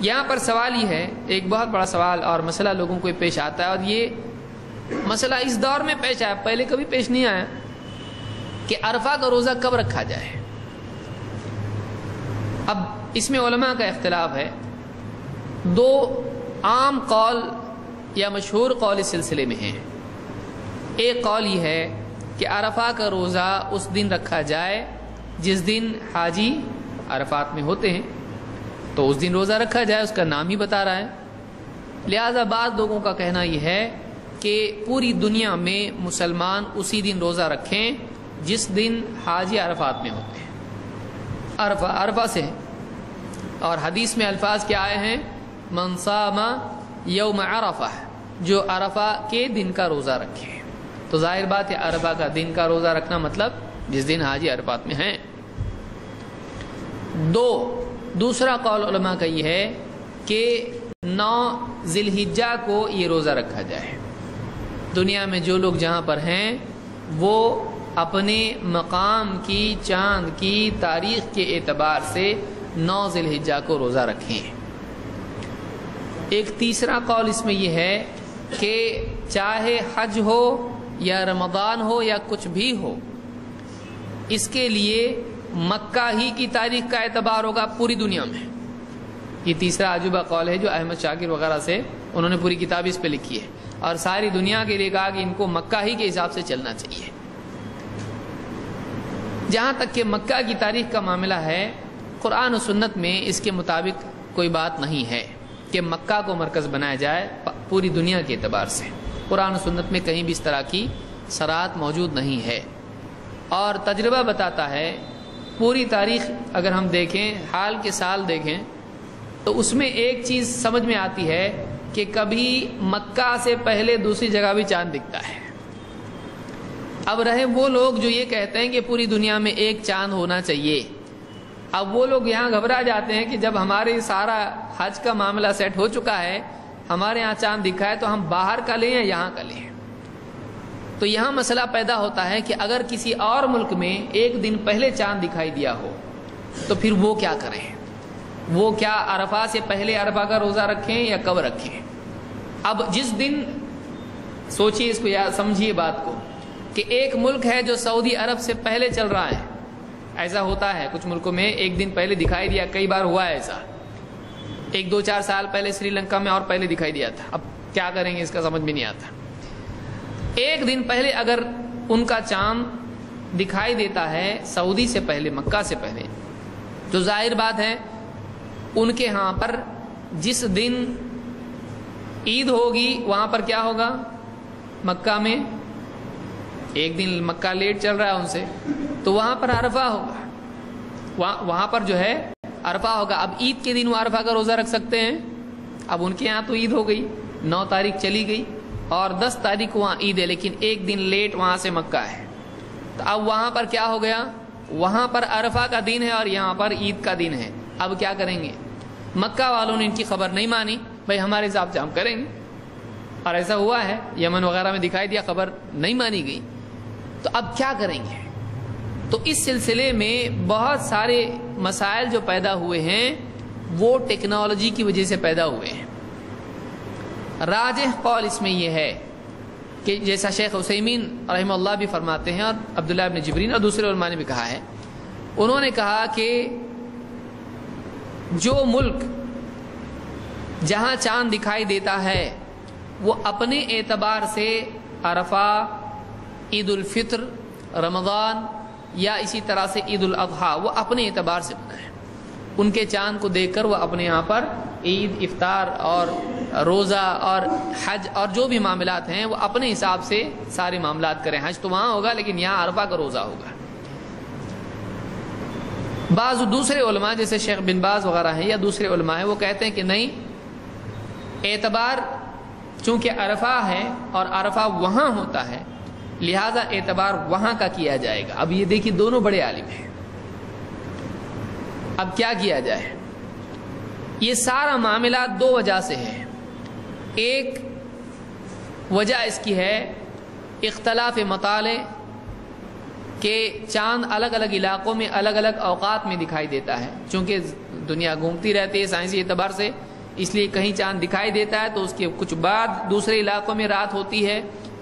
یہاں پر سوال یہ ہے، ایک بہت بڑا سوال اور مسئلہ لوگوں کو پیش آتا ہے، اور یہ مسئلہ اس دور میں پیش آیا، پہلے کبھی پیش نہیں آیا، کہ عرفہ کا روزہ کب رکھا جائے۔ اب اس میں علماء کا اختلاف ہے، دو عام قول یا مشہور قول اس سلسلے میں ہیں۔ ایک قول یہ ہے کہ عرفہ کا روزہ اس دن رکھا جائے جس دن حاجی عرفات میں ہوتے ہیں، تو اس دن روزہ رکھا جائے، اس کا نام ہی بتا رہا ہے۔ لہذا بعض لوگوں کا کہنا یہ ہے کہ پوری دنیا میں مسلمان اسی دن روزہ رکھیں جس دن حاجی عرفات میں ہوتے ہیں، عرفہ سے ہے۔ اور حدیث میں الفاظ کیا آئے ہیں؟ من صام یوم عرفہ، جو عرفہ کے دن کا روزہ رکھے۔ تو ظاہر بات ہے عرفہ کا دن کا روزہ رکھنا مطلب جس دن حاجی عرفات میں ہیں۔ دوسرا قول علماء کا یہ ہے کہ 9 ذی الحجہ کو یہ روزہ رکھا جائے۔ دنیا میں جو لوگ جہاں پر ہیں وہ اپنے مقام کی چاند کی تاریخ کے اعتبار سے 9 ذی الحجہ کو روزہ رکھیں۔ ایک تیسرا قول اس میں یہ ہے کہ چاہے حج ہو یا رمضان ہو یا کچھ بھی ہو، اس کے لیے مکہ ہی کی تاریخ کا اعتبار ہوگا پوری دنیا میں۔ یہ تیسرا عجوبہ قول ہے جو احمد شاکر وغیرہ سے انہوں نے پوری کتاب اس پہ لکھی ہے، اور ساری دنیا کے لیے کہا کہ ان کو مکہ ہی کے حساب سے چلنا چاہیے۔ جہاں تک کہ مکہ کی تاریخ کا معاملہ ہے، قرآن و سنت میں اس کے مطابق کوئی بات نہیں ہے کہ مکہ کو مرکز بنایا جائے پوری دنیا کے اعتبار سے۔ قرآن و سنت میں کہیں بھی اس طرح کی صراحت موجود نہیں ہے، اور تجربہ بتاتا ہے، پوری تاریخ اگر ہم دیکھیں، حال کے سال دیکھیں، تو اس میں ایک چیز سمجھ میں آتی ہے کہ کبھی مکہ سے پہلے دوسری جگہ بھی چاند دکھتا ہے۔ اب رہے وہ لوگ جو یہ کہتے ہیں کہ پوری دنیا میں ایک چاند ہونا چاہیے، اب وہ لوگ یہاں گھبرا جاتے ہیں کہ جب ہمارے سارا حج کا معاملہ سیٹ ہو چکا ہے، ہمارے یہاں چاند دکھا ہے، تو ہم باہر کا لیں یا یہاں کا لیں۔ تو یہاں مسئلہ پیدا ہوتا ہے کہ اگر کسی اور ملک میں ایک دن پہلے چاند دکھائی دیا ہو تو پھر وہ کیا کریں؟ وہ کیا عرفہ سے پہلے عرفہ کا روزہ رکھیں یا کب رکھیں؟ اب جس دن، سوچیے اس کو یا سمجھیے بات کو، کہ ایک ملک ہے جو سعودی عرب سے پہلے چل رہا ہے، ایسا ہوتا ہے کچھ ملکوں میں ایک دن پہلے دکھائی دیا، کئی بار ہوا ہے ایسا، 1-2-4 سال پہلے سری لنکا میں اور پہلے دکھائی دیا تھا۔ اب کیا کریں گے اس کا سمجھ میں نہیں آتا۔ ایک دن پہلے اگر ان کا چاند دکھائی دیتا ہے سعودی سے پہلے، مکہ سے پہلے، تو ظاہر بات ہے ان کے ہاں پر جس دن عید ہوگی وہاں پر کیا ہوگا؟ مکہ میں ایک دن مکہ لیٹ چل رہا ہے ان سے، تو وہاں پر عرفہ ہوگا، وہاں پر جو ہے عرفہ ہوگا۔ اب عید کے دن وہ عرفہ کا روزہ رکھ سکتے ہیں؟ اب ان کے یہاں تو عید ہو گئی، 9 تاریخ چلی گئی اور 10 تاریخ کو وہاں عید ہے، لیکن ایک دن لیٹ وہاں سے مکہ ہے، تو اب وہاں پر کیا ہو گیا؟ وہاں پر عرفہ کا دن ہے اور یہاں پر عید کا دن ہے۔ اب کیا کریں گے؟ مکہ والوں نے ان کی خبر نہیں مانی، بھائی ہمارے حساب سے ہم کریں گے، اور ایسا ہوا ہے، یمن وغیرہ میں دکھائی دیا، خبر نہیں مانی گئی، تو اب کیا کریں گے؟ تو اس سلسلے میں بہت سارے مسائل جو پیدا ہوئے ہیں وہ ٹیکنالوجی کی وجہ سے پیدا ہوئے ہیں۔ راجح قول اس میں یہ ہے کہ جیسا شیخ عثیمین رحمہ اللہ بھی فرماتے ہیں، اور عبداللہ ابن جبرین اور دوسرے علماء نے بھی کہا ہے، انہوں نے کہا کہ جو ملک جہاں چاند دکھائی دیتا ہے وہ اپنے اعتبار سے عرفہ، عید الفطر، رمضان یا اسی طرح سے عید الاضحیٰ، وہ اپنے اعتبار سے بنائیں، ان کے چاند کو دیکھ کر وہ اپنے یہاں پر عید، افطار اور روزہ اور حج اور جو بھی معاملات ہیں وہ اپنے حساب سے سارے معاملات کریں۔ حج تو وہاں ہوگا لیکن یہاں عرفہ کا روزہ ہوگا۔ بعض دوسرے علماء جیسے شیخ بن باز وغیرہ ہیں یا دوسرے علماء ہیں، وہ کہتے ہیں کہ نہیں، اعتبار چونکہ عرفہ ہے اور عرفہ وہاں ہوتا ہے، لہذا اعتبار وہاں کا کیا جائے گا۔ اب یہ دیکھیے دونوں بڑے عالم ہیں، اب کیا کیا جائے؟ یہ سارا معاملہ 2 وجہ سے ہے۔ ایک وجہ اس کی ہے اختلاف مطالع، کہ چاند الگ الگ علاقوں میں الگ الگ اوقات میں دکھائی دیتا ہے، چونکہ دنیا گھومتی رہتی ہے سائنسی اعتبار سے، اس لیے کہیں چاند دکھائی دیتا ہے تو اس کے کچھ بعد دوسرے علاقوں میں رات ہوتی ہے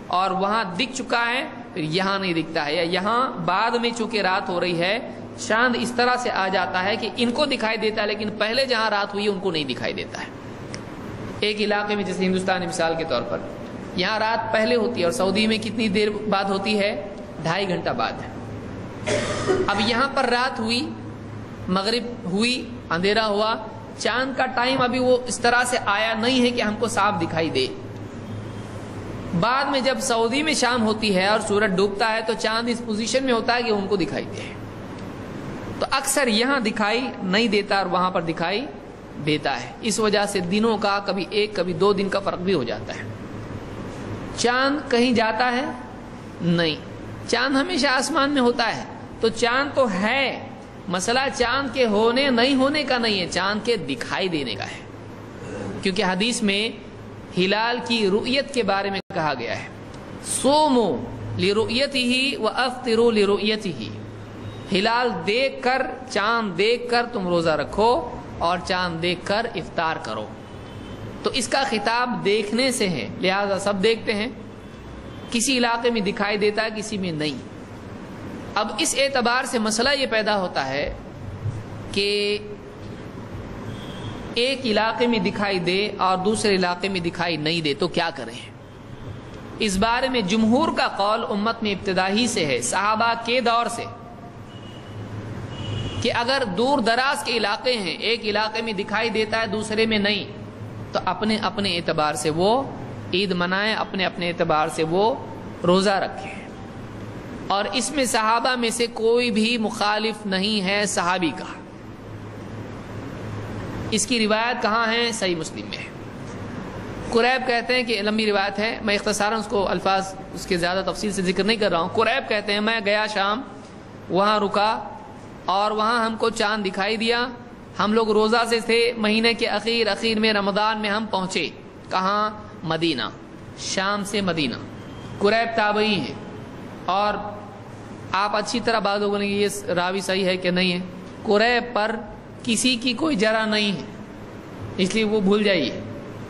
اور وہاں دکھ چکا ہے، پھر یہاں نہیں دکھتا ہے، یا یہاں بعد میں چونکہ رات ہو رہی ہے چاند اس طرح سے آ جاتا ہے کہ ان کو دکھائی دیتا ہے لیکن پہلے جہاں رات ہوئی ان کو نہیں دکھائی دیتا ہے۔ ایک علاقے میں جیسے ہندوستان مثال کے طور پر یہاں رات پہلے ہوتی ہے اور سعودی میں کتنی دیر بعد ہوتی ہے؟ 2.5 گھنٹہ بعد ہے۔ اب یہاں پر رات ہوئی، مغرب ہوئی، اندھیرا ہوا، چاند کا ٹائم ابھی وہ اس طرح سے آیا نہیں ہے کہ ہم کو صاف دکھائی دے۔ بعد میں جب سعودی میں شام ہوتی ہے اور سورج ڈوبتا ہے تو چاند اس پوزیشن میں ہوتا ہے کہ ان کو دکھائی دے، تو اکثر یہاں دکھائی نہیں دیتا اور وہاں پر دکھائی دیتا ہے۔ اس وجہ سے دنوں کا کبھی 1 کبھی 2 دن کا فرق بھی ہو جاتا ہے۔ چاند کہیں جاتا ہے؟ نہیں، چاند ہمیشہ آسمان میں ہوتا ہے، تو چاند تو ہے، مسئلہ چاند کے ہونے نہیں ہونے کا نہیں ہے، چاند کے دکھائی دینے کا ہے، کیونکہ حدیث میں ہلال کی رؤیت کے بارے میں کہا گیا ہے، صوموا لرؤیتہ وافطروا لرؤیتہ، ہلال دیکھ کر، چاند دیکھ کر تم روزہ رکھو اور چاند دیکھ کر افطار کرو۔ تو اس کا خطاب دیکھنے سے ہے، لہذا سب دیکھتے ہیں، کسی علاقے میں دکھائی دیتا ہے کسی میں نہیں۔ اب اس اعتبار سے مسئلہ یہ پیدا ہوتا ہے کہ ایک علاقے میں دکھائی دے اور دوسرے علاقے میں دکھائی نہیں دے تو کیا کریں؟ اس بارے میں جمہور کا قول امت میں ابتدائی سے ہے، صحابہ کے دور سے، کہ اگر دور دراز کے علاقے ہیں، ایک علاقے میں دکھائی دیتا ہے دوسرے میں نہیں، تو اپنے اپنے اعتبار سے وہ عید منائیں، اپنے اپنے اعتبار سے وہ روزہ رکھیں، اور اس میں صحابہ میں سے کوئی بھی مخالف نہیں ہے صحابی کا۔ اس کی روایت کہاں ہے؟ صحیح مسلم میں ہے۔ قریب کہتے ہیں کہ لمبی روایت ہے، میں اختصاراً اس کو الفاظ اس کے زیادہ تفصیل سے ذکر نہیں کر رہا ہوں۔ قریب کہتے ہیں میں گیا شام، وہاں رکا اور وہاں ہم کو چاند دکھائی دیا، ہم لوگ روزہ سے تھے، مہینے کے اخیر میں رمضان میں ہم پہنچے، کہاں؟ مدینہ، شام سے مدینہ۔ قریب تابعی ہیں اور آپ اچھی طرح بات لوگوں نے یہ راوی صحیح ہے کہ نہیں ہے، قریب پر کسی کی کوئی جرح نہیں ہے، اس لیے وہ بھول جائیے،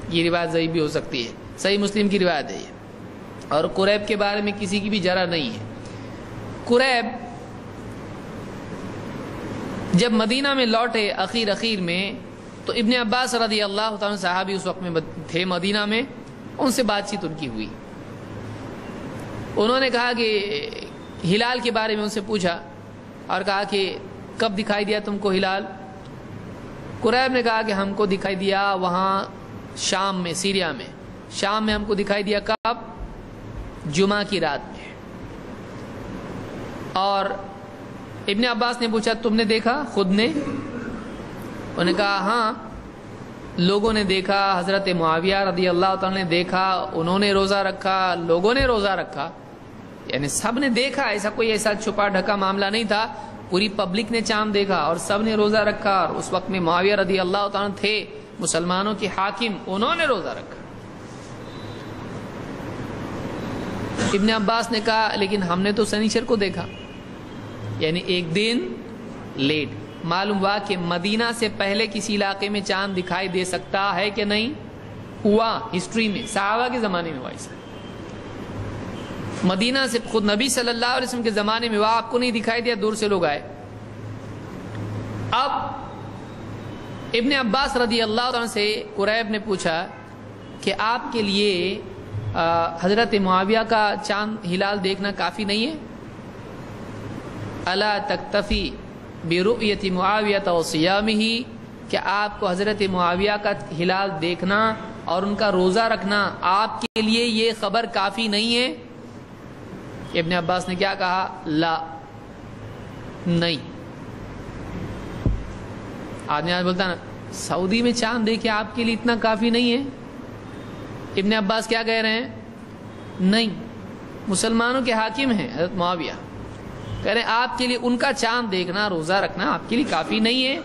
یہ روایت ضعیف بھی ہو سکتی ہے، صحیح مسلم کی روایت ہے یہ، اور قریب کے بارے میں کسی کی بھی جرح نہیں ہے۔ قریب جب مدینہ میں لوٹے اخیر میں، تو ابن عباس رضی اللہ تعالیٰ صحابی اس وقت میں تھے مدینہ میں، ان سے بات چیت ان کی ہوئی، انہوں نے کہا کہ ہلال کے بارے میں ان سے پوچھا اور کہا کہ کب دکھائی دیا تم کو ہلال؟ قریب نے کہا کہ ہم کو دکھائی دیا وہاں شام میں، سیریا میں، شام میں ہم کو دکھائی دیا، کب؟ جمعہ کی رات میں۔ اور ابن عباس نے پوچھا تم نے دیکھا خود نے؟ انہوں نے کہا ہاں، لوگوں نے دیکھا، حضرت معاویہ رضی اللہ تعالیٰ نے دیکھا، انہوں نے روزہ رکھا، لوگوں نے روزہ رکھا، یعنی سب نے دیکھا، ایسا کوئی ایسا چھپا ڈھکا معاملہ نہیں تھا، پوری پبلک نے چاند دیکھا اور سب نے روزہ رکھا، اور اس وقت میں معاویہ رضی اللہ تعالیٰ تھے مسلمانوں کے حاکم، انہوں نے روزہ رکھا۔ ابن عباس نے کہا لیکن ہم نے تو سنیچر کو دیکھا، یعنی ایک دن لیٹ۔ معلوم ہوا کہ مدینہ سے پہلے کسی علاقے میں چاند دکھائی دے سکتا ہے کہ نہیں؟ ہوا، ہسٹری میں صحابہ کے زمانے میں ہوا ایسا، مدینہ سے خود نبی صلی اللہ علیہ وسلم کے زمانے میں ہوا، آپ کو نہیں دکھائی دیا، دور سے لوگ آئے۔ اب ابن عباس رضی اللہ عنہ سے قریب نے پوچھا کہ آپ کے لیے حضرت معاویہ کا چاند ہلال دیکھنا کافی نہیں ہے؟ الا تکتفی برؤیت معاویہ وصیامہ، کہ آپ کو حضرت معاویہ کا ہلال دیکھنا اور ان کا روزہ رکھنا آپ کے لیے یہ خبر کافی نہیں ہے؟ ابن عباس نے کیا کہا؟ لا، نہیں۔ آدمی آج بولتا نا سعودی میں چاند دیکھے آپ کے لیے اتنا کافی نہیں ہے؟ ابن عباس کیا کہہ رہے ہیں؟ نہیں، مسلمانوں کے حاکم ہیں حضرت معاویہ، کہہ رہے ہیں آپ کے لیے ان کا چاند دیکھنا، روزہ رکھنا آپ کے لیے کافی نہیں ہے؟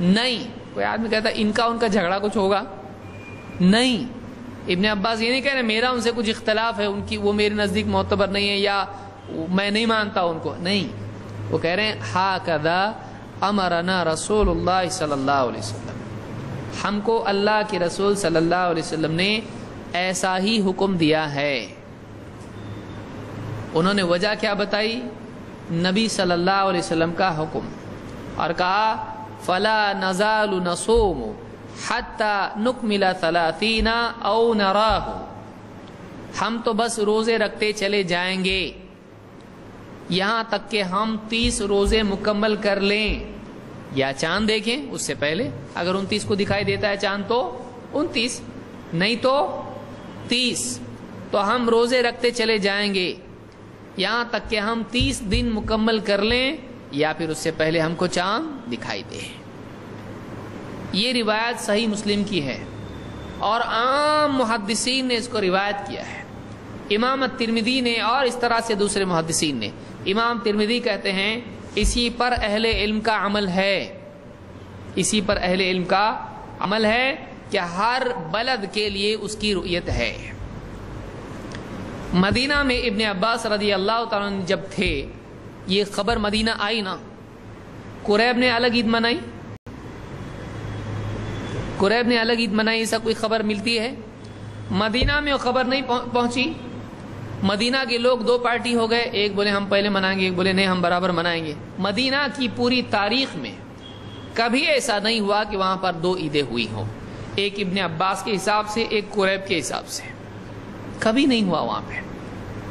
نہیں۔ کوئی آدمی کہتا ہے ان کا جھگڑا کچھ ہوگا؟ نہیں، ابن عباس یہ نہیں کہہ رہے میرا ان سے کچھ اختلاف ہے، ان کی وہ میرے نزدیک معتبر نہیں ہے یا میں نہیں مانتا ان کو، نہیں، وہ کہہ رہے ہیں ہاکذا امرنا رسول اللہ صلی اللہ علیہ وسلم، ہم کو اللہ کے رسول صلی اللہ علیہ وسلم نے ایسا ہی حکم دیا ہے۔ انہوں نے وجہ کیا بتائی؟ نبی صلی اللہ علیہ وسلم کا حکم، اور کہا فلا نزال نصوم حتی نکمل 30 او نراہ، ہم تو بس روزے رکھتے چلے جائیں گے یہاں تک کہ ہم 30 روزے مکمل کر لیں، یا چاند دیکھیں اس سے پہلے، اگر 29 کو دکھائی دیتا ہے چاند تو 29، نہیں تو 30، تو ہم روزے رکھتے چلے جائیں گے یہاں تک کہ ہم 30 دن مکمل کر لیں، یا پھر اس سے پہلے ہم کو چاند دکھائی دے۔ یہ روایت صحیح مسلم کی ہے، اور عام محدثین نے اس کو روایت کیا ہے، امام الترمذی نے اور اس طرح سے دوسرے محدثین نے۔ امام ترمذی کہتے ہیں اسی پر اہل علم کا عمل ہے، اسی پر اہل علم کا عمل ہے کہ ہر بلد کے لیے اس کی رؤیت ہے۔ مدینہ میں ابن عباس رضی اللہ تعالیٰ عنہ جب تھے، یہ خبر مدینہ آئی نا، قریب نے الگ عید منائی، قریب نے الگ عید منائی، ایسا کوئی خبر ملتی ہے؟ مدینہ میں وہ خبر نہیں پہنچی۔ مدینہ کے لوگ دو پارٹی ہو گئے، ایک بولے ہم پہلے منائیں گے، ایک بولے نہیں ہم برابر منائیں گے۔ مدینہ کی پوری تاریخ میں کبھی ایسا نہیں ہوا کہ وہاں پر دو عیدیں ہوئی ہوں، ایک ابن عباس کے حساب سے، ایک قریب کے حساب سے، کبھی نہیں ہوا وہاں پہ۔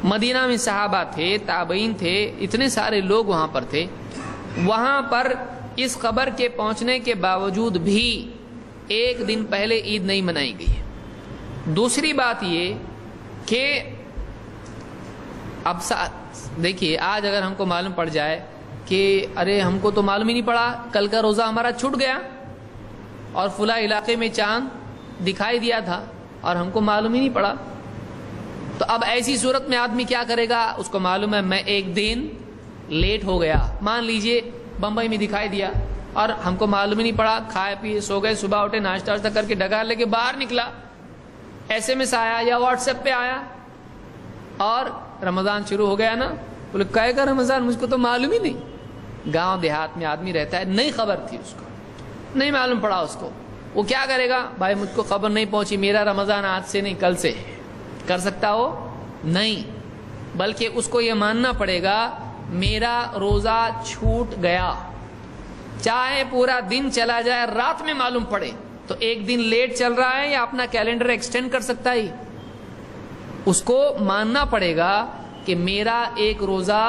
مدینہ میں صحابہ تھے، تابعین تھے، اتنے سارے لوگ وہاں پر تھے، وہاں پر اس خبر کے پہنچنے کے باوجود بھی ایک دن پہلے عید نہیں منائی گئی۔ دوسری بات یہ کہ اب دیکھیے، آج اگر ہم کو معلوم پڑ جائے کہ ارے ہم کو تو معلوم ہی نہیں پڑا، کل کا روزہ ہمارا چھوٹ گیا اور فلاں علاقے میں چاند دکھائی دیا تھا اور ہم کو معلوم ہی نہیں پڑا، تو اب ایسی صورت میں آدمی کیا کرے گا؟ اس کو معلوم ہے میں ایک دن لیٹ ہو گیا، مان لیجئے بمبئی میں دکھائی دیا اور ہم کو معلوم ہی نہیں پڑا، کھائے پیے سو گئے، صبح اٹھے ناشتہ واشتہ کر کے ڈگار لے کے باہر نکلا، ایس ایم ایس آیا یا واٹس ایپ پہ آیا اور رمضان شروع ہو گیا نا، بولے کہے گا رمضان، مجھ کو تو معلوم ہی نہیں۔ گاؤں دیہات میں آدمی رہتا ہے، نئی خبر تھی اس کو، نہیں معلوم پڑا اس کو، وہ کیا کرے گا؟ بھائی مجھ کو خبر نہیں پہنچی، میرا رمضان آج سے نہیں کل سے ہے، کر سکتا ہو؟ نہیں، بلکہ اس کو یہ ماننا پڑے گا میرا روزہ چھوٹ گیا، چاہے پورا دن چلا جائے، رات میں معلوم پڑے تو ایک دن لیٹ چل رہا ہے یا اپنا کیلنڈر ایکسٹینڈ کر سکتا ہے، اس کو ماننا پڑے گا کہ میرا ایک روزہ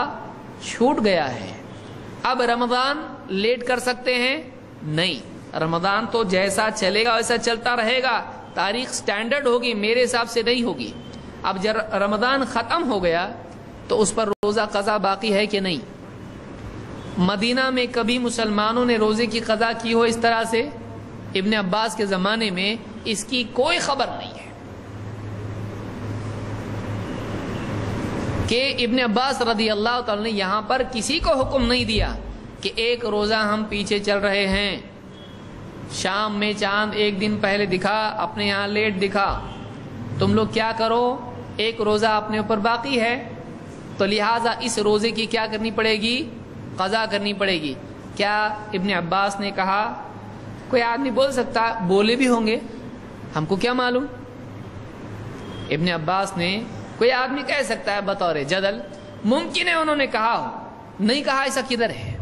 چھوٹ گیا ہے۔ اب رمضان لیٹ کر سکتے ہیں؟ نہیں، رمضان تو جیسا چلے گا ویسا چلتا رہے گا، تاریخ سٹینڈرڈ ہوگی، میرے حساب سے نہیں ہوگی۔ اب جب رمضان ختم ہو گیا تو اس پر روزہ قضا باقی ہے کہ نہیں؟ مدینہ میں کبھی مسلمانوں نے روزے کی قضا کی ہو اس طرح سے؟ ابن عباس کے زمانے میں اس کی کوئی خبر نہیں ہے کہ ابن عباس رضی اللہ تعالی نے یہاں پر کسی کو حکم نہیں دیا کہ ایک روزہ ہم پیچھے چل رہے ہیں، شام میں چاند ایک دن پہلے دکھا، اپنے یہاں لیٹ دکھا، تم لوگ کیا کرو، ایک روزہ اپنے اوپر باقی ہے تو لہٰذا اس روزے کی کیا کرنی پڑے گی؟ قضا کرنی پڑے گی۔ کیا ابن عباس نے کہا؟ کوئی آدمی بول سکتا، بولے بھی ہوں گے، ہم کو کیا معلوم؟ ابن عباس نے، کوئی آدمی کہہ سکتا ہے بطور جدل، ممکن ہے انہوں نے کہا ہو، نہیں کہا ایسا کدھر ہے؟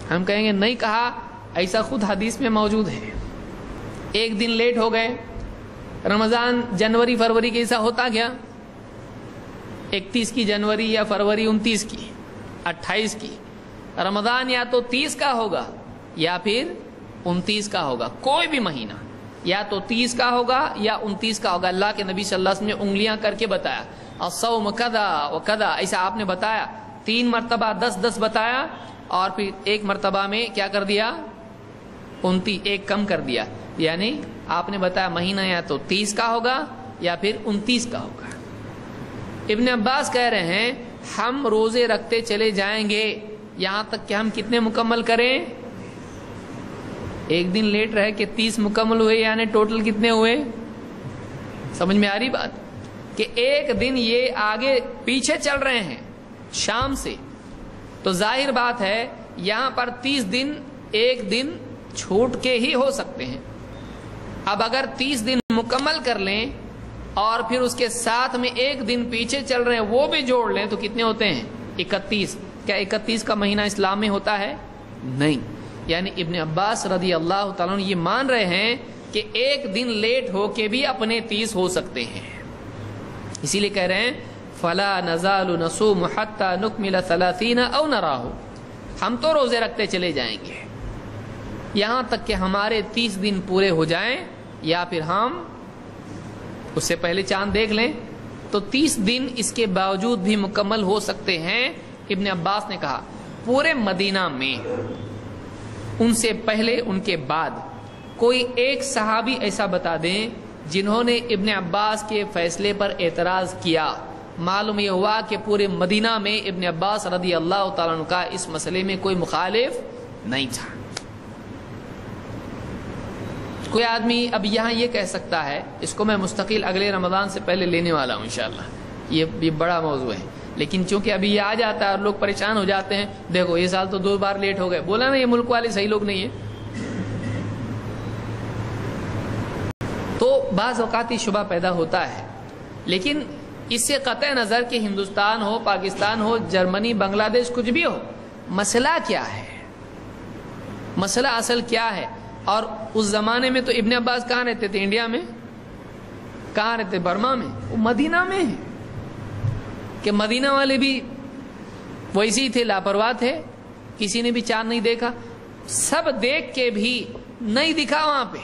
ہم کہیں گے نہیں کہا، ایسا خود حدیث میں موجود ہے۔ ایک دن لیٹ ہو گئے، رمضان جنوری فروری کے ایسا ہوتا گیا، 31 کی جنوری یا فروری 29 کی 28 کی، رمضان یا تو 30 کا ہوگا یا پھر 29 کا ہوگا، کوئی بھی مہینہ یا تو 30 کا ہوگا یا 29 کا ہوگا۔ اللہ کے نبی صلی اللہ علیہ وسلم نے انگلیاں کر کے بتایا، الصوم کذا و کذا، ایسا آپ نے بتایا، 3 مرتبہ 10 بتایا، اور پھر ایک مرتبہ میں کیا کر دیا؟ 29، ایک کم کر دیا، یعنی آپ نے بتایا مہینہ یا تو 30 کا ہوگا یا پھر 29 کا ہوگا۔ ابن عباس کہہ رہے ہیں ہم روزے رکھتے چلے جائیں گے یہاں تک کہ ہم کتنے مکمل کریں؟ ایک دن لیٹ رہے کہ 30 مکمل ہوئے، یعنی ٹوٹل کتنے ہوئے؟ سمجھ میں آ رہی بات؟ کہ ایک دن یہ آگے پیچھے چل رہے ہیں شام سے، تو ظاہر بات ہے یہاں پر 30 دن ایک دن چھوٹ کے ہی ہو سکتے ہیں، اب اگر 30 دن مکمل کر لیں اور پھر اس کے ساتھ میں ایک دن پیچھے چل رہے ہیں وہ بھی جوڑ لیں تو کتنے ہوتے ہیں؟ 31۔ کیا 31 کا مہینہ اسلام میں ہوتا ہے؟ نہیں۔ یعنی ابن عباس رضی اللہ تعالیٰ عنہ یہ مان رہے ہیں کہ ایک دن لیٹ ہو کے بھی اپنے 30 ہو سکتے ہیں، اسی لیے کہہ رہے ہیں فَلَا نَزَالُ نَصُومُ حَتَّى نُكْمِلَ 30 أَوْ نَرَاهُ، ہم تو روزے رکھتے چلے جائیں گے یہاں تک کہ ہمارے 30 دن پورے ہو جائیں یا پھر ہم اس سے پہلے چاند دیکھ لیں۔ تو 30 دن اس کے باوجود بھی مکمل ہو سکتے ہیں۔ ابن عباس نے کہا پورے مدینہ میں ان سے پہلے ان کے بعد کوئی ایک صحابی ایسا بتا دیں جنہوں نے ابن عباس کے فیصلے پر اعتراض کیا۔ معلوم یہ ہوا کہ پورے مدینہ میں ابن عباس رضی اللہ تعالیٰ عنہ کا اس مسئلے میں کوئی مخالف نہیں تھا۔ کوئی آدمی اب یہاں یہ کہہ سکتا ہے، اس کو میں مستقل اگلے رمضان سے پہلے لینے والا ہوں انشاءاللہ، یہ بڑا موضوع ہے، لیکن چونکہ ابھی یہ آ جاتا ہے اور لوگ پریشان ہو جاتے ہیں، دیکھو یہ سال تو 2 بار لیٹ ہو گئے، بولا نا یہ ملک والے صحیح لوگ نہیں ہیں۔ تو بعض اوقات یہ شبہ پیدا ہوتا ہے، لیکن اس سے قطع نظر کہ ہندوستان ہو، پاکستان ہو، جرمنی، بنگلہ دیش، کچھ بھی ہو، مسئلہ کیا ہے، مسئلہ اصل کیا ہے۔ اور اس زمانے میں تو ابن عباس کہاں رہتے تھے؟ انڈیا میں؟ کہاں رہتے؟ برما میں؟ وہ مدینہ میں ہے کہ مدینہ والے بھی ویسے ہی تھے، لاپرواہ تھے، کسی نے بھی چاند نہیں دیکھا، سب دیکھ کے بھی نہیں دکھا وہاں پہ،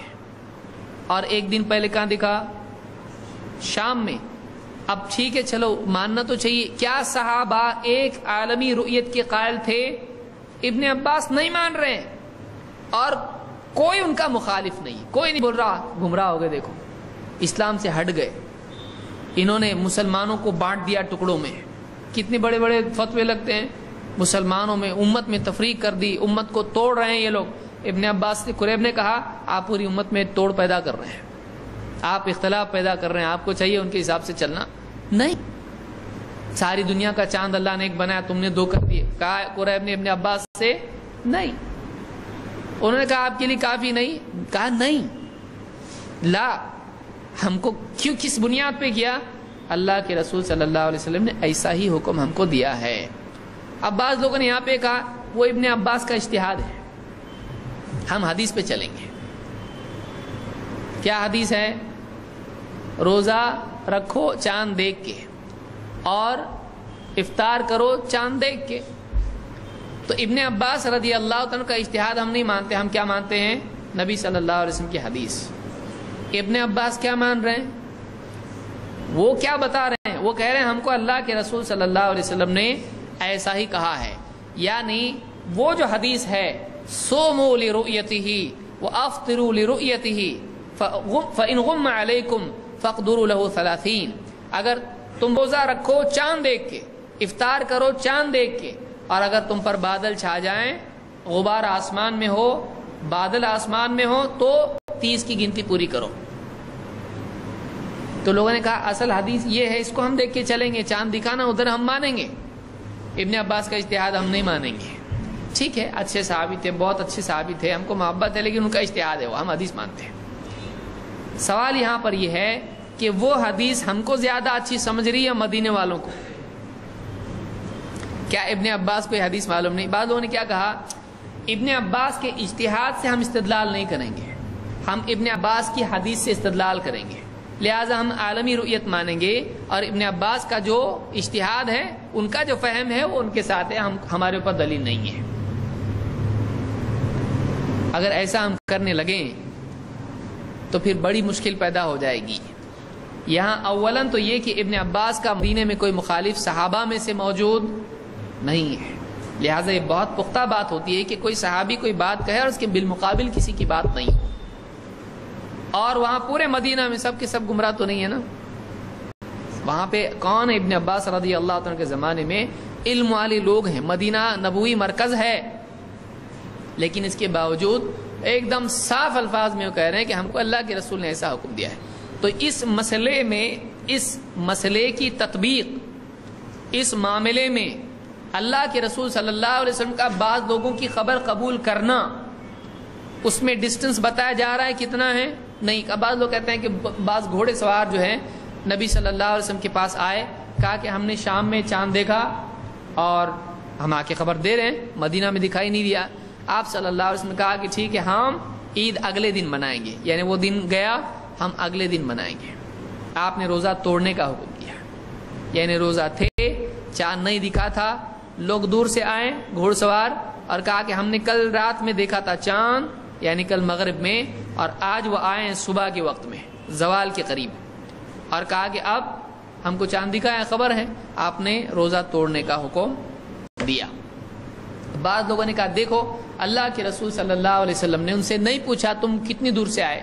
اور ایک دن پہلے کہاں دکھا؟ شام میں۔ اب ٹھیک ہے چلو ماننا تو چاہیے، کیا صحابہ ایک عالمی رؤیت کے قائل تھے؟ ابن عباس نہیں مان رہے ہیں اور کوئی ان کا مخالف نہیں، کوئی نہیں بول رہا گمراہ ہو گئے، دیکھو اسلام سے ہٹ گئے، انہوں نے مسلمانوں کو بانٹ دیا ٹکڑوں میں، کتنے بڑے بڑے فتوے لگتے ہیں مسلمانوں میں، امت میں تفریق کر دی، امت کو توڑ رہے ہیں یہ لوگ۔ ابن عباس قریب نے کہا آپ پوری امت میں توڑ پیدا کر رہے ہیں، آپ اختلاف پیدا کر رہے ہیں، آپ کو چاہیے ان کے حساب سے چلنا۔ نہیں، ساری دنیا کا چاند اللہ نے ایک بنایا، تم نے 2 کر دیے، کہا قریب نے ابن عباس سے؟ نہیں۔ انہوں نے کہا آپ کے لیے کافی نہیں؟ کہا نہیں، لا، ہم کو کیوں، کس بنیاد پہ کیا؟ اللہ کے رسول صلی اللہ علیہ وسلم نے ایسا ہی حکم ہم کو دیا ہے۔ اب بعض لوگوں نے یہاں پہ کہا وہ ابن عباس کا اجتہاد ہے، ہم حدیث پہ چلیں گے۔ کیا حدیث ہے؟ روزہ رکھو چاند دیکھ کے اور افطار کرو چاند دیکھ کے۔ تو ابن عباس رضی اللہ عنہ کا اجتہاد ہم نہیں مانتے، ہم کیا مانتے ہیں؟ نبی صلی اللہ علیہ وسلم کی حدیث۔ ابن عباس کیا مان رہے ہیں؟ وہ کیا بتا رہے ہیں؟ وہ کہہ رہے ہیں ہم کو اللہ کے رسول صلی اللہ علیہ وسلم نے ایسا ہی کہا ہے، یعنی وہ جو حدیث ہے صوموا لرؤیتہ وافطروا لرؤیتہ فإن غم علیکم فاقدروا له 30، اگر تم روزہ رکھو چاند دیکھ کے، افطار کرو چاند دیکھ کے، اور اگر تم پر بادل چھا جائیں، غبار آسمان میں ہو، بادل آسمان میں ہو، تو 30 کی گنتی پوری کرو۔ تو لوگوں نے کہا اصل حدیث یہ ہے، اس کو ہم دیکھ کے چلیں گے، چاند دکھانا ادھر ہم مانیں گے، ابن عباس کا اجتہاد ہم نہیں مانیں گے۔ ٹھیک ہے، اچھے صحابی تھے، بہت اچھے صحابی تھے، ہم کو محبت ہے، لیکن ان کا اجتہاد ہے، وہ ہم حدیث مانتے ہیں۔ سوال یہاں پر یہ ہے کہ وہ حدیث ہم کو زیادہ اچھی سمجھ رہی ہے مدینے والوں کو؟ کیا ابن عباس کو یہ حدیث معلوم نہیں؟ بعض لوگوں نے کیا کہا، ابن عباس کے اجتہاد سے ہم استدلال نہیں کریں گے، ہم ابن عباس کی حدیث سے استدلال کریں گے، لہٰذا ہم عالمی رؤیت مانیں گے، اور ابن عباس کا جو اجتہاد ہے، ان کا جو فہم ہے، وہ ان کے ساتھ ہے، ہمارے اوپر دلیل نہیں ہے۔ اگر ایسا ہم کرنے لگیں تو پھر بڑی مشکل پیدا ہو جائے گی۔ یہاں اولاً تو یہ کہ ابن عباس کا مدینے میں کوئی مخالف صحابہ میں سے موجود نہیں ہے، لہٰذا یہ بہت پختہ بات ہوتی ہے کہ کوئی صحابی کوئی بات کہے اور اس کے بالمقابل کسی کی بات نہیں ہو، اور وہاں پورے مدینہ میں سب کے سب گمراہ تو نہیں ہے نا، وہاں پہ کون ہے؟ ابن عباس رضی اللہ عنہ کے زمانے میں علم والے لوگ ہیں، مدینہ نبوی مرکز ہے، لیکن اس کے باوجود ایک دم صاف الفاظ میں وہ کہہ رہے ہیں کہ ہم کو اللہ کے رسول نے ایسا حکم دیا ہے۔ تو اس مسئلے میں، اس مسئلے کی تطبیق، اس معاملے میں اللہ کے رسول صلی اللہ علیہ وسلم کا بعض لوگوں کی خبر قبول کرنا، اس میں ڈسٹنس بتایا جا رہا ہے کتنا ہے؟ نہیں. بعض لوگ کہتے ہیں کہ بعض گھوڑے سوار جو ہیں نبی صلی اللہ علیہ وسلم کے پاس آئے, کہا کہ ہم نے شام میں چاند دیکھا اور ہم آ کے خبر دے رہے ہیں, مدینہ میں دکھائی نہیں دیا. آپ صلی اللہ علیہ وسلم نے کہا کہ ٹھیک ہے, ہم عید اگلے دن منائیں گے, یعنی وہ دن گیا ہم اگلے دن منائیں گے. آپ نے روزہ توڑنے کا حکم دیا, یعنی روزہ تھے, چاند نہیں دکھا تھا, لوگ دور سے آئے گھوڑ سوار اور کہا کہ ہم نے کل رات میں دیکھا تھا چاند, یعنی کل مغرب میں, اور آج وہ آئے ہیں صبح کے وقت میں زوال کے قریب, اور کہا کہ اب ہم کو چاند دکھا ہے, خبر ہے. آپ نے روزہ توڑنے کا حکم دیا. بعض لوگوں نے کہا دیکھو اللہ کے رسول صلی اللہ علیہ وسلم نے ان سے نہیں پوچھا تم کتنی دور سے آئے.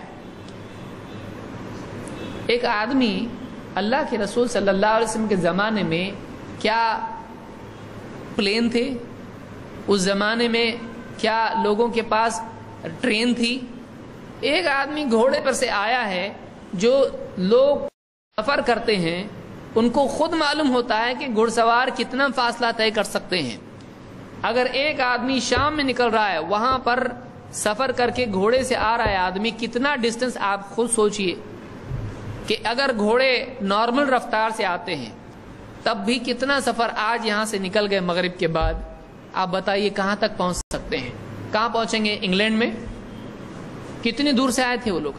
ایک آدمی اللہ کے رسول صلی اللہ علیہ وسلم کے زمانے میں کیا پلین تھے, اس زمانے میں کیا لوگوں کے پاس ٹرین تھی. ایک آدمی گھوڑے پر سے آیا ہے. جو لوگ سفر کرتے ہیں ان کو خود معلوم ہوتا ہے کہ گھڑ سوار کتنا فاصلہ طے کر سکتے ہیں. اگر ایک آدمی شام میں نکل رہا ہے, وہاں پر سفر کر کے گھوڑے سے آ رہا ہے آدمی, کتنا ڈسٹنس آپ خود سوچئے کہ اگر گھوڑے نارمل رفتار سے آتے ہیں تب بھی کتنا سفر. آج یہاں سے نکل گئے مغرب کے بعد, آپ بتائیے کہاں تک پہنچ سکتے ہیں, کہاں پہنچیں گے؟ انگلینڈ میں. کتنی دور سے آئے تھے وہ لوگ.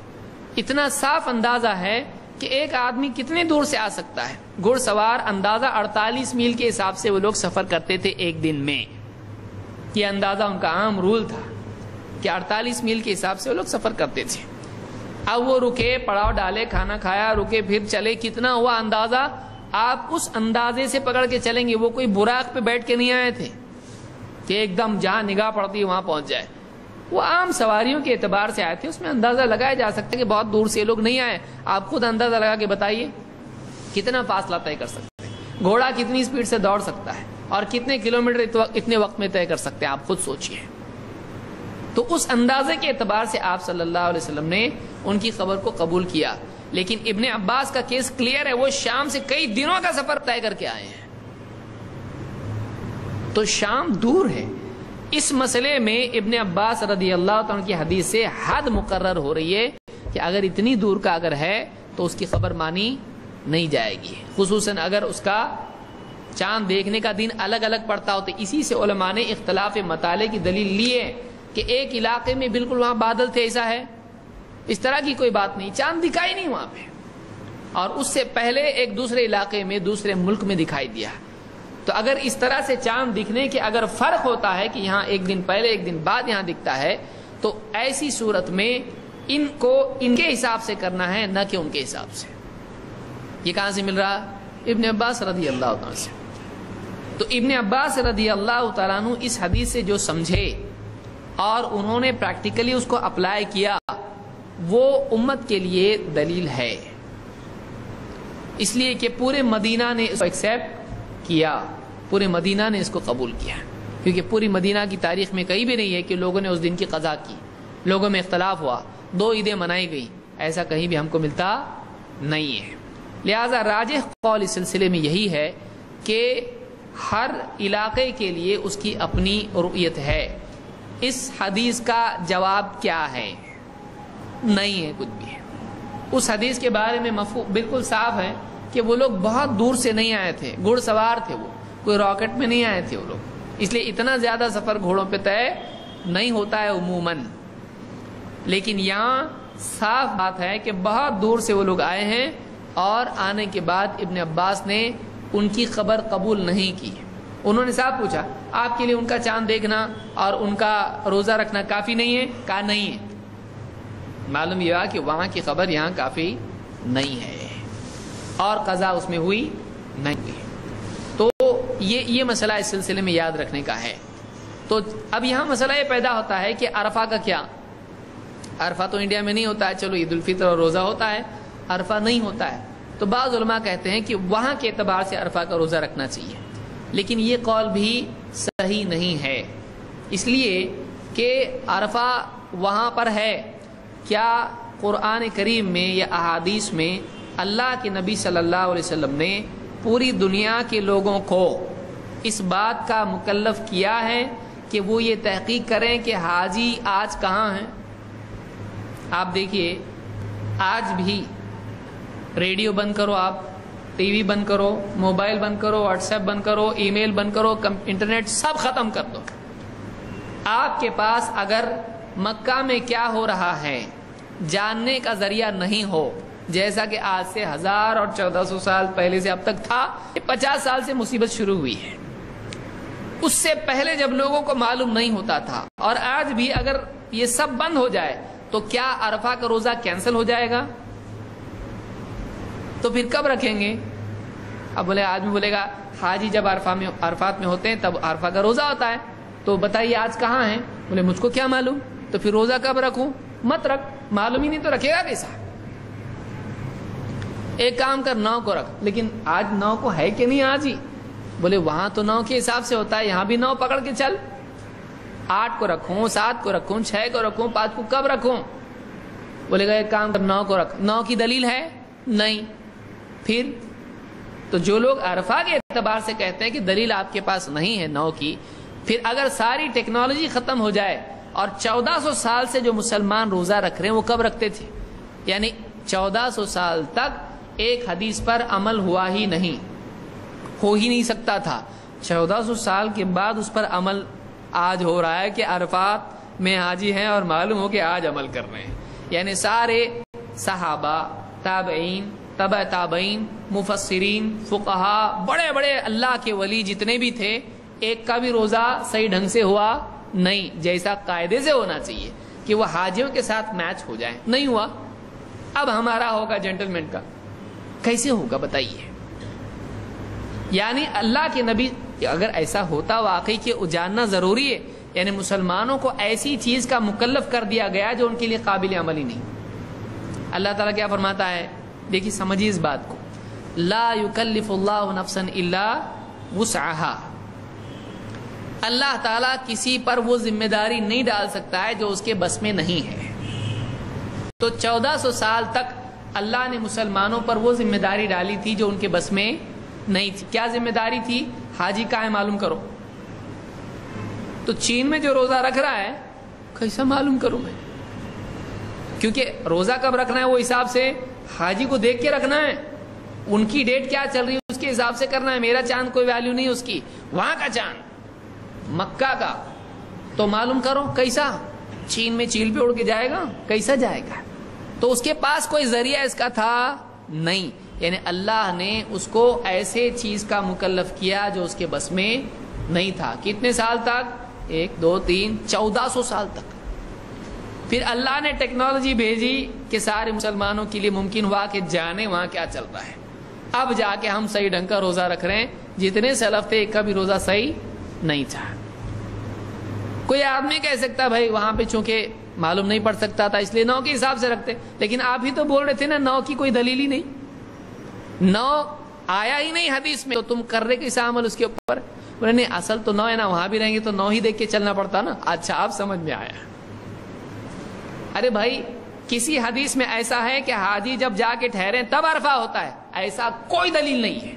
اتنا صاف اندازہ ہے کہ ایک آدمی کتنی دور سے آ سکتا ہے. گھڑ سوار اندازہ 48 میل کے حساب سے وہ لوگ سفر کرتے تھے ایک دن میں. یہ اندازہ ان کا عام رول تھا کہ 48 میل کے حساب سے وہ لوگ سفر کرتے تھے. اب وہ رکے, پڑاؤ ڈالے, کھانا کھایا, رکے, پھر چلے, کتنا ہوا اندازہ. آپ اس اندازے سے پکڑ کے چلیں گے. وہ کوئی براق پہ بیٹھ کے نہیں آئے تھے کہ ایک دم جہاں نگاہ پڑتی ہے وہاں پہنچ جائے. وہ عام سواریوں کے اعتبار سے آئے تھے. اس میں اندازہ لگایا جا سکتا ہے کہ بہت دور سے لوگ نہیں آئے. آپ خود اندازہ لگا کے بتائیے کتنا فاصلہ طے کر سکتے ہیں. گھوڑا کتنی سپیڈ سے دوڑ سکتا ہے اور کتنے کلومیٹر اتنے وقت میں طے کر سکتے ہیں, آپ خود سوچئے. تو اس اندازے کے اعتبار سے آپ صلی اللہ علیہ وسلم نے ان کی خبر کو قبول کیا. لیکن ابن عباس کا کیس کلیئر ہے, وہ شام سے کئی دنوں کا سفر طے کر کے آئے ہیں. تو شام دور ہے. اس مسئلے میں ابن عباس رضی اللہ تعالیٰ کی حدیث سے حد مقرر ہو رہی ہے کہ اگر اتنی دور کا اگر ہے تو اس کی خبر مانی نہیں جائے گی, خصوصاً اگر اس کا چاند دیکھنے کا دن الگ الگ پڑتا ہو. تو اسی سے علماء نے اختلاف مطالعے کی دلیل لی ہے کہ ایک علاقے میں بالکل وہاں بادل تھے, ایسا ہے, اس طرح کی کوئی بات نہیں, چاند دکھائی نہیں وہاں پہ, اور اس سے پہلے ایک دوسرے علاقے میں دوسرے ملک میں دکھائی دیا. تو اگر اس طرح سے چاند دکھنے کے اگر فرق ہوتا ہے کہ یہاں ایک دن پہلے ایک دن بعد یہاں دکھتا ہے, تو ایسی صورت میں ان کو ان کے حساب سے کرنا ہے, نہ کہ ان کے حساب سے. یہ کہاں سے مل رہا؟ ابن عباس رضی اللہ تعالیٰ سے. تو ابن عباس رضی اللہ تعالیٰ عنہ اس حدیث سے جو سمجھے اور انہوں نے پریکٹیکلی اس کو اپلائی کیا, وہ امت کے لیے دلیل ہے. اس لیے کہ پورے مدینہ نے اس کو ایکسیپٹ کیا, پورے مدینہ نے اس کو قبول کیا. کیونکہ پوری مدینہ کی تاریخ میں کہیں بھی نہیں ہے کہ لوگوں نے اس دن کی قضا کی, لوگوں میں اختلاف ہوا, 2 عیدیں منائی گئی, ایسا کہیں بھی ہم کو ملتا نہیں ہے. لہذا راجح قول اس سلسلے میں یہی ہے کہ ہر علاقے کے لیے اس کی اپنی رؤیت ہے. اس حدیث کا جواب کیا ہے؟ نہیں ہے کچھ بھی. اس حدیث کے بارے میں مفہوم بالکل صاف ہے کہ وہ لوگ بہت دور سے نہیں آئے تھے, گھڑ سوار تھے, وہ کوئی راکٹ میں نہیں آئے تھے وہ لوگ, اس لیے اتنا زیادہ سفر گھوڑوں پہ طے نہیں ہوتا ہے عموماً. لیکن یہاں صاف بات ہے کہ بہت دور سے وہ لوگ آئے ہیں, اور آنے کے بعد ابن عباس نے ان کی خبر قبول نہیں کی. انہوں نے صاحب پوچھا آپ کے لیے ان کا چاند دیکھنا اور ان کا روزہ رکھنا کافی نہیں ہے؟ کہا نہیں ہے. معلوم یہ ہوا کہ وہاں کی خبر یہاں کافی نہیں ہے اور قضا اس میں ہوئی نہیں ہوئی. تو یہ مسئلہ اس سلسلے میں یاد رکھنے کا ہے. تو اب یہاں مسئلہ یہ پیدا ہوتا ہے کہ عرفہ کا کیا؟ عرفہ تو انڈیا میں نہیں ہوتا ہے, چلو عید الفطر اور روزہ ہوتا ہے, عرفہ نہیں ہوتا ہے. تو بعض علماء کہتے ہیں کہ وہاں کے اعتبار سے عرفہ کا روزہ رکھنا چاہیے, لیکن یہ قول بھی صحیح نہیں ہے, اس لیے کہ عرفہ وہاں پر ہے. کیا قرآن کریم میں یا احادیث میں اللہ کے نبی صلی اللہ علیہ وسلم نے پوری دنیا کے لوگوں کو اس بات کا مکلف کیا ہے کہ وہ یہ تحقیق کریں کہ حاجی آج کہاں ہیں؟ آپ دیکھیے آج بھی ریڈیو بند کرو آپ، ٹی وی بند کرو، موبائل بند کرو، واٹس ایپ بند کرو، ای میل بند کرو، انٹرنیٹ سب ختم کر دو، آپ کے پاس اگر مکہ میں کیا ہو رہا ہے جاننے کا ذریعہ نہیں ہو، جیسا کہ آج سے 1000 اور 1400 سال پہلے سے اب تک تھا، 50 سال سے مصیبت شروع ہوئی ہے، اس سے پہلے جب لوگوں کو معلوم نہیں ہوتا تھا، اور آج بھی اگر یہ سب بند ہو جائے تو کیا عرفہ کا روزہ کینسل ہو جائے گا؟ تو پھر کب رکھیں گے؟ اب بولے آدمی بولے گا حاجی جب عرفات میں ہوتے ہیں تب عرفہ کا روزہ ہوتا ہے، تو بتائیے آج کہاں ہیں؟ بولے مجھ کو کیا معلوم، تو پھر روزہ کب رکھوں؟ مت رکھ، معلوم ہی نہیں تو رکھے گا کیسا؟ ایک کام کر 9 کو رکھ، لیکن آج 9 کو ہے کہ نہیں آج ہی؟ بولے وہاں تو 9 کے حساب سے ہوتا ہے، یہاں بھی 9 پکڑ کے چل، 8 کو رکھوں، 7 کو رکھوں، 6 کو رکھوں، 5 کو کب رکھوں؟ بولے گا ایک کام کر 9 کو رکھ، 9 کی دلیل ہے نہیں، پھر تو جو لوگ عرفہ کے اعتبار سے کہتے ہیں کہ دلیل آپ کے پاس نہیں ہے 9 کی، پھر اگر ساری ٹیکنالوجی ختم ہو جائے اور 1400 سال سے جو مسلمان روزہ رکھ رہے ہیں وہ کب رکھتے تھے؟ یعنی 1400 سال تک ایک حدیث پر عمل ہوا ہی نہیں، ہو ہی نہیں سکتا تھا، 1400 سال کے بعد اس پر عمل آج ہو رہا ہے کہ عرفات میں حاجی ہیں اور معلوم ہو کہ آج عمل کر رہے ہیں، یعنی سارے صحابہ، تابعین، تبع تابعین، مفسرین، فقہا، بڑے بڑے اللہ کے ولی جتنے بھی تھے، ایک کا بھی روزہ صحیح ڈھنگ سے ہوا نہیں، جیسا قاعدے سے ہونا چاہیے کہ وہ حاجیوں کے ساتھ میچ ہو جائے، نہیں ہوا۔ اب ہمارا ہوگا جینٹلمین کا، کیسے ہوگا بتائیے؟ یعنی اللہ کے نبی اگر ایسا ہوتا واقعی کہ جاننا ضروری ہے، یعنی مسلمانوں کو ایسی چیز کا مکلف کر دیا گیا جو ان کے لیے قابل عمل ہی نہیں۔ اللہ تعالیٰ کیا فرماتا ہے؟ دیکھیے سمجھیے اس بات کو، لا یکلف اللہ نفسا الا وسعها، اللہ تعالیٰ کسی پر وہ ذمہ داری نہیں ڈال سکتا ہے جو اس کے بس میں نہیں ہے۔ تو 1400 سال تک اللہ نے مسلمانوں پر وہ ذمہ داری ڈالی تھی جو ان کے بس میں نہیں تھی۔ کیا ذمہ داری تھی؟ حاجی کا ہے معلوم کرو۔ تو چین میں جو روزہ رکھ رہا ہے کیسا معلوم کروں میں؟ کیونکہ روزہ کب رکھنا ہے وہ حساب سے حاجی کو دیکھ کے رکھنا ہے، ان کی ڈیٹ کیا چل رہی ہے اس کے حساب سے کرنا ہے، میرا چاند کوئی ویلیو نہیں اس کی، وہاں کا چاند مکہ کا، تو معلوم کرو کیسا؟ چین میں چیل پہ اڑ کے جائے گا؟ کیسا جائے گا؟ تو اس کے پاس کوئی ذریعہ اس کا تھا نہیں، یعنی اللہ نے اس کو ایسے چیز کا مکلف کیا جو اس کے بس میں نہیں تھا۔ کتنے سال تک؟ 1 2 3 1400 سال تک۔ پھر اللہ نے ٹیکنالوجی بھیجی کہ سارے مسلمانوں کے لیے ممکن ہوا کہ جانے وہاں کیا چلتا ہے، اب جا کے ہم صحیح ڈھنگ کا روزہ رکھ رہے ہیں، جتنے سلف تھے ایک کا بھی روزہ صحیح نہیں تھا۔ کوئی آدمی کہہ سکتا بھائی وہاں پہ چونکہ معلوم نہیں پڑ سکتا تھا اس لیے 9 کے حساب سے رکھتے، لیکن آپ ہی تو بول رہے تھے نا 9 کی کوئی دلیل ہی نہیں، 9 آیا ہی نہیں حدیث میں، تو تم کر رہے کیسا عمل اس کے اوپر؟ بولے نہیں اصل تو 9 ہے نا، وہاں بھی رہیں گے تو 9 ہی دیکھ کے چلنا پڑتا نا۔ اچھا آپ سمجھ میں آیا۔ ارے بھائی کسی حدیث میں ایسا ہے کہ حاجی جب جا کے ٹھہرے تب عرفہ ہوتا ہے؟ ایسا کوئی دلیل نہیں ہے،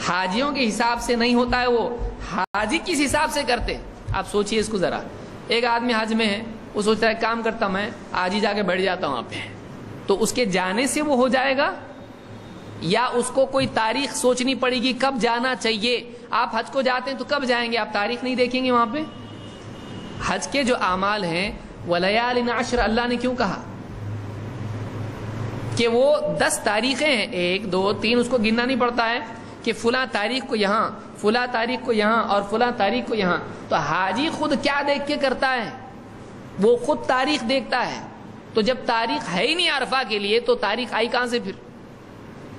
حاجیوں کے حساب سے نہیں ہوتا ہے، وہ حاجی کس حساب سے کرتے؟ آپ سوچئے اس کو ذرا۔ ایک آدمی حج میں ہے، وہ سوچتا ہے کام کرتا میں آج ہی جا کے بیٹھ جاتا ہوں وہاں پہ، تو اس کے جانے سے وہ ہو جائے گا یا اس کو کوئی تاریخ سوچنی پڑے گی کب جانا چاہیے؟ آپ حج کو جاتے ہیں تو کب جائیں گے؟ آپ تاریخ نہیں دیکھیں گے وہاں پہ؟ حج کے جو اعمال ہیں وَلَيَالٍ عَشْرٍ، اللہ نے کیوں کہا کہ وہ 10 تاریخیں ہیں، 1 2 3، اس کو گننا نہیں پڑتا ہے کہ فلاں تاریخ کو یہاں، فلاں تاریخ کو یہاں اور فلاں تاریخ کو یہاں۔ تو حاجی خود کیا دیکھ کے کرتا ہے؟ وہ خود تاریخ دیکھتا ہے، تو جب تاریخ ہے ہی نہیں عرفہ کے لیے تو تاریخ آئی کہاں سے پھر؟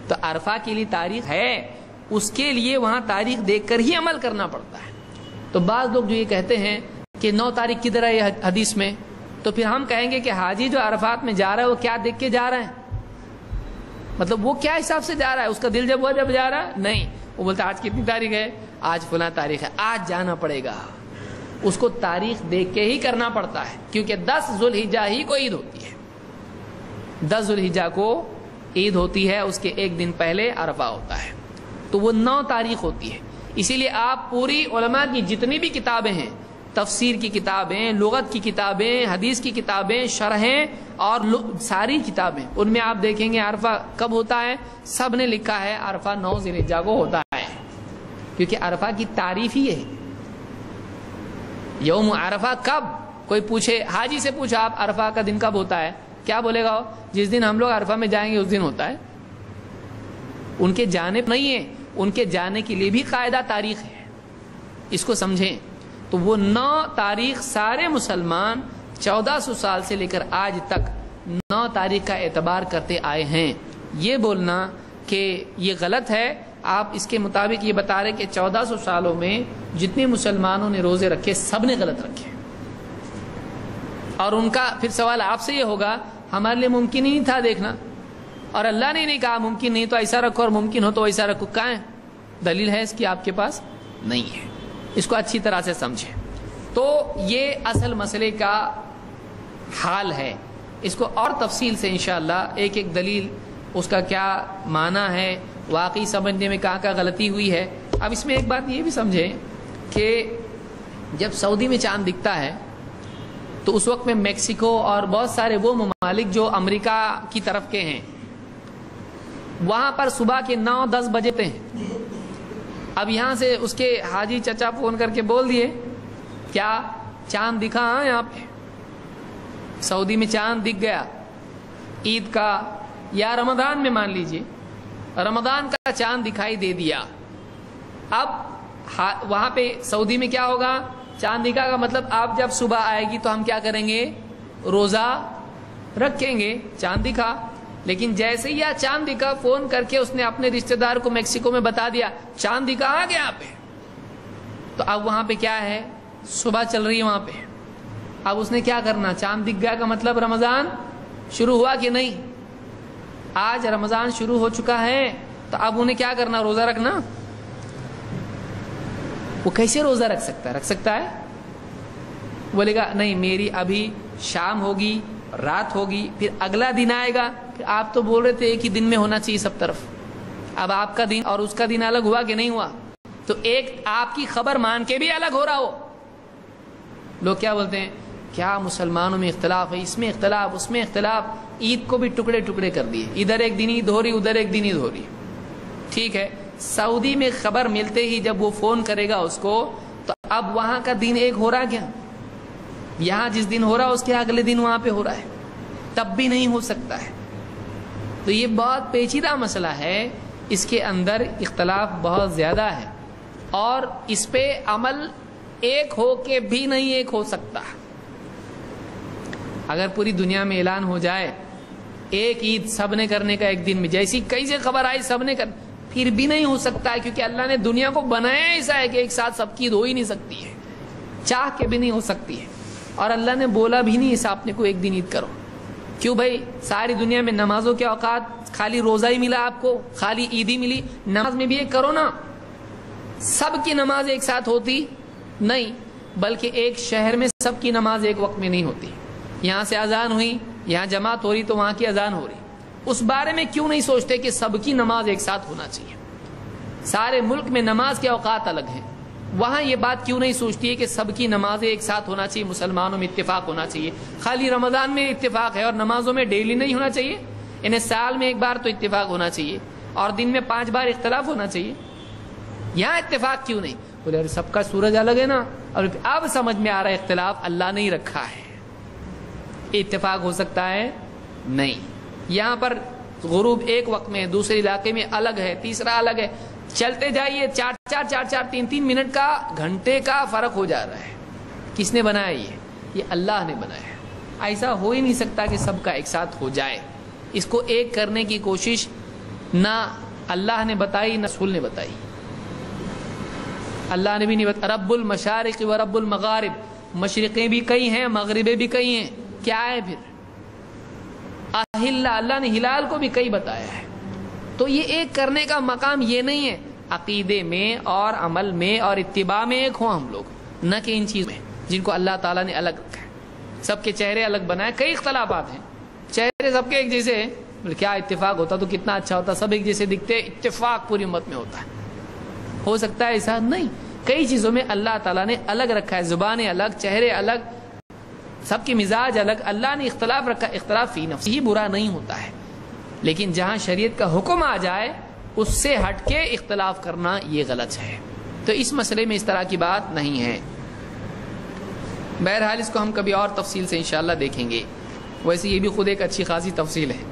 تو عرفہ کے لیے تاریخ ہے، اس کے لیے وہاں تاریخ دیکھ کر ہی عمل کرنا پڑتا ہے۔ تو بعض لوگ جو یہ کہتے ہیں کہ 9 تاریخ کدھر ہے حدیث میں، تو پھر ہم کہیں گے کہ حاجی جو عرفات میں جا رہا ہے وہ کیا دیکھ کے جا رہا ہے؟ مطلب وہ کیا حساب سے جا رہا ہے؟ اس کا دل جب ہوا جب جا رہا ہے؟ نہیں، وہ بولتا ہے آج کتنی تاریخ ہے؟ آج فلاں تاریخ ہے، آج جانا پڑے گا۔ اس کو تاریخ دیکھ کے ہی کرنا پڑتا ہے، کیونکہ 10 ذوالحجہ ہی کو عید ہوتی ہے، 10 ذوالحجہ کو عید ہوتی ہے، اس کے ایک دن پہلے عرفہ ہوتا ہے، تو وہ 9 تاریخ ہوتی ہے۔ اسی لیے آپ پوری علماء کی جتنی بھی کتابیں ہیں تفسیر کی کتابیں، لغت کی کتابیں، حدیث کی کتابیں، شرحیں اور ساری کتابیں، ان میں آپ دیکھیں گے عرفہ کب ہوتا ہے، سب نے لکھا ہے عرفہ 9 ذی الحجہ کو ہوتا ہے، کیونکہ عرفہ کی تعریف ہی ہے۔ یوم عرفہ کب؟ کوئی پوچھے، حاجی سے پوچھا آپ عرفہ کا دن کب ہوتا ہے، کیا بولے گا؟ جس دن ہم لوگ عرفہ میں جائیں گے اس دن ہوتا ہے۔ ان کے جانے نہیں ہے، ان کے جانے کے لیے بھی قاعدہ تاریخ ہے، اس کو سمجھیں۔ تو وہ 9 تاریخ سارے مسلمان 1400 سال سے لے کر آج تک 9 تاریخ کا اعتبار کرتے آئے ہیں۔ یہ بولنا کہ یہ غلط ہے، آپ اس کے مطابق یہ بتا رہے کہ 1400 سالوں میں جتنے مسلمانوں نے روزے رکھے سب نے غلط رکھے، اور ان کا پھر سوال آپ سے یہ ہوگا ہمارے لیے ممکن ہی نہیں تھا دیکھنا، اور اللہ نے نہیں کہا ممکن نہیں تو ایسا رکھو اور ممکن ہو تو ایسا رکھو، کہاں ہے دلیل؟ ہے اس کی آپ کے پاس؟ نہیں ہے۔ اس کو اچھی طرح سے سمجھیں۔ تو یہ اصل مسئلے کا حال ہے، اس کو اور تفصیل سے انشاءاللہ ایک ایک دلیل، اس کا کیا معنی ہے، واقعی سمجھنے میں کہاں غلطی ہوئی ہے۔ اب اس میں ایک بات یہ بھی سمجھیں کہ جب سعودی میں چاند دکھتا ہے تو اس وقت میں میکسیکو اور بہت سارے وہ ممالک جو امریکہ کی طرف کے ہیں، وہاں پر صبح کے 9-10 بجے ہیں۔ اب یہاں سے اس کے حاجی چچا فون کر کے بول دیے کیا چاند دکھا؟ ہاں یہاں پہ سعودی میں چاند دکھ گیا عید کا، یا رمضان میں مان لیجئے رمضان کا چاند دکھائی دے دیا۔ اب وہاں پہ سعودی میں کیا ہوگا؟ چاند دکھا کا مطلب آپ جب صبح آئے گی تو ہم کیا کریں گے؟ روزہ رکھیں گے، چاند دکھا۔ لیکن جیسے ہی چاند دکھا، فون کر کے اس نے اپنے رشتہ دار کو میکسیکو میں بتا دیا چاند دکھا آ گیا پہ، تو اب وہاں پہ کیا ہے؟ صبح چل رہی ہے وہاں پہ۔ اب اس نے کیا کرنا؟ چاند دکھ گیا کا مطلب رمضان شروع ہوا کہ نہیں؟ آج رمضان شروع ہو چکا ہے، تو اب انہیں کیا کرنا؟ روزہ رکھنا۔ وہ کیسے روزہ رکھ سکتا ہے؟ رکھ سکتا ہے؟ بولے گا نہیں میری ابھی شام ہوگی، رات ہوگی، پھر اگلا دن آئے گا، پھر آپ تو بول رہے تھے ایک ہی دن میں ہونا چاہیے سب طرف، اب آپ کا دن اور اس کا دن الگ ہوا کہ نہیں ہوا؟ تو ایک آپ کی خبر مان کے بھی الگ ہو رہا ہو۔ لوگ کیا بولتے ہیں؟ کیا مسلمانوں میں اختلاف ہے، اس میں اختلاف، اس میں اختلاف، عید کو بھی ٹکڑے ٹکڑے کر دیے، ادھر ایک دن عید ہو رہی، ادھر ایک دن عید ہو رہی۔ ٹھیک ہے، سعودی میں خبر ملتے ہی جب وہ فون کرے گا اس کو، تو اب وہاں کا دن ایک ہو رہا کیا؟ یہاں جس دن ہو رہا اس کے اگلے دن وہاں پہ ہو رہا ہے، تب بھی نہیں ہو سکتا ہے۔ تو یہ بہت پیچیدہ مسئلہ ہے، اس کے اندر اختلاف بہت زیادہ ہے، اور اس پہ عمل ایک ہو کے بھی نہیں ایک ہو سکتا۔ اگر پوری دنیا میں اعلان ہو جائے ایک عید سب نے کرنے کا ایک دن میں، جیسی کئی سے خبر آئی سب نے کر، پھر بھی نہیں ہو سکتا ہے، کیونکہ اللہ نے دنیا کو بنایا ایسا ہے کہ ایک ساتھ سب کی عید ہو ہی نہیں سکتی ہے، چاہ کے بھی نہیں ہو سکتی ہے، اور اللہ نے بولا بھی نہیں اس آپ نے کو ایک دن عید کرو۔ کیوں بھائی؟ ساری دنیا میں نمازوں کے اوقات خالی روزہ ہی ملا آپ کو، خالی عید ہی ملی، نماز میں بھی ایک کرو نا۔ سب کی نماز ایک ساتھ ہوتی نہیں، بلکہ ایک شہر میں سب کی نماز ایک وقت میں نہیں ہوتی، یہاں سے اذان ہوئی، یہاں جماعت ہو رہی تو وہاں کی اذان ہو رہی۔ اس بارے میں کیوں نہیں سوچتے کہ سب کی نماز ایک ساتھ ہونا چاہیے؟ سارے ملک میں نماز کے اوقات الگ ہیں، وہاں یہ بات کیوں نہیں سوچتی ہے کہ سب کی نمازیں ایک ساتھ ہونا چاہیے، مسلمانوں میں اتفاق ہونا چاہیے؟ خالی رمضان میں اتفاق ہے اور نمازوں میں ڈیلی نہیں ہونا چاہیے؟ انہیں سال میں ایک بار تو اتفاق ہونا چاہیے، اور دن میں 5 بار اختلاف ہونا چاہیے، یہاں اتفاق کیوں نہیں؟ بولے ارے سب کا سورج الگ ہے نا، اور اب سمجھ میں آ رہا ہے اختلاف اللہ نہیں رکھا ہے، اتفاق ہو سکتا ہے نہیں۔ یہاں پر غروب ایک وقت میں ہے، دوسرے علاقے میں الگ ہے، تیسرا الگ ہے، چلتے جائیے 4 3 منٹ کا، گھنٹے کا فرق ہو جا رہا ہے۔ کس نے بنایا یہ اللہ نے بنایا ہے، ایسا ہو ہی نہیں سکتا کہ سب کا ایک ساتھ ہو جائے۔ اس کو ایک کرنے کی کوشش نہ اللہ نے بتائی نہ رسول نے بتائی، اللہ نے بھی نہیں بتایا۔ رب المشارق و رب المغارب، مشرقیں بھی کئی ہیں مغربیں بھی کئی ہیں، کیا ہے پھر؟ اللہ نے ہلال کو بھی کئی بتایا ہے۔ تو یہ ایک کرنے کا مقام یہ نہیں ہے، عقیدے میں اور عمل میں اور اتباع میں ایک ہوں ہم لوگ، نہ کہ ان چیزوں میں جن کو اللہ تعالیٰ نے الگ رکھا ہے۔ سب کے چہرے الگ بنائے، کئی اختلافات ہیں، چہرے سب کے ایک جیسے ہیں، کیا اتفاق ہوتا تو کتنا اچھا ہوتا، سب ایک جیسے دکھتے، اتفاق پوری امت میں ہوتا ہے، ہو سکتا ہے ایسا نہیں؟ کئی چیزوں میں اللہ تعالیٰ نے الگ رکھا ہے، زبانیں الگ، چہرے الگ، سب کے مزاج الگ، اللہ نے اختلاف رکھا، اختلاف فی نفس ہی برا نہیں ہوتا ہے، لیکن جہاں شریعت کا حکم آ جائے اس سے ہٹ کے اختلاف کرنا یہ غلط ہے۔ تو اس مسئلے میں اس طرح کی بات نہیں ہے۔ بہرحال اس کو ہم کبھی اور تفصیل سے انشاءاللہ دیکھیں گے، ویسے یہ بھی خود ایک اچھی خاصی تفصیل ہے۔